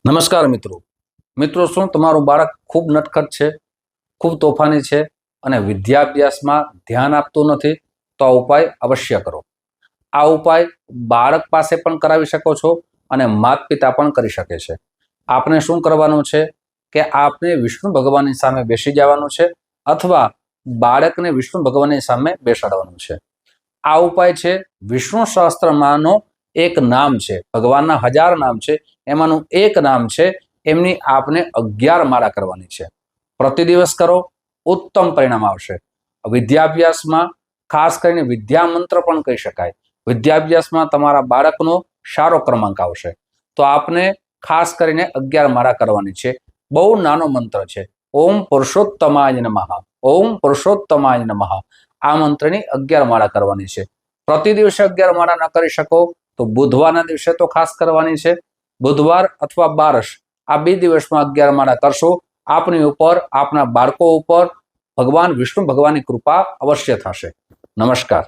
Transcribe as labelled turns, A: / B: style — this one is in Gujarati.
A: નમસ્કાર મિત્રો શું તમારું બાળક ખૂબ નટખટ છે, ખૂબ તોફાની છે અને વિદ્યાભ્યાસમાં ધ્યાન આપતું નથી? તો આ ઉપાય અવશ્ય કરો. આ ઉપાય બાળક પાસે પણ કરાવી શકો છો અને માતા પિતા પણ કરી શકે છે. આપને શું કરવાનું છે કે આપને વિષ્ણુ ભગવાનની સામે બેસી જવાનું છે અથવા બાળકને વિષ્ણુ ભગવાનની સામે બેસાડવાનું છે. આ ઉપાય છે વિષ્ણુ સહસ્ત્રમાંનો એક નામ છે, ભગવાનના 1000 નામ છે, એમાંનું એક નામ છે. એમની આપને 11 માળા કરવાની છે. પ્રતિ દિવસ કરો, ઉત્તમ પરિણામ આવશે. વિદ્યાભ્યાસમાં ખાસ કરીને વિદ્યા મંત્ર પણ કહી શકાય. વિદ્યાભ્યાસમાં તમારા બાળકનો સારો ક્રમાંક આવશે. તો આપને ખાસ કરીને 11 માળા કરવાની છે. બહુ નાનો મંત્ર છે, ઓમ પુરુષોત્તમાય નમઃ, ઓમ પુરુષોત્તમાય નમઃ. આ મંત્રની 11 માળા કરવાની છે. પ્રતિ દિવસે 11 માળા ન કરી શકો તો બુધવારના દિવસે તો ખાસ કરવાની છે. બુધવાર અથવા બારસ, આ 2 દિવસમાં 11 માળા કરશો. આપની ઉપર, આપના બાળકો ઉપર ભગવાન વિષ્ણુ ભગવાનની કૃપા અવશ્ય થશે. નમસ્કાર.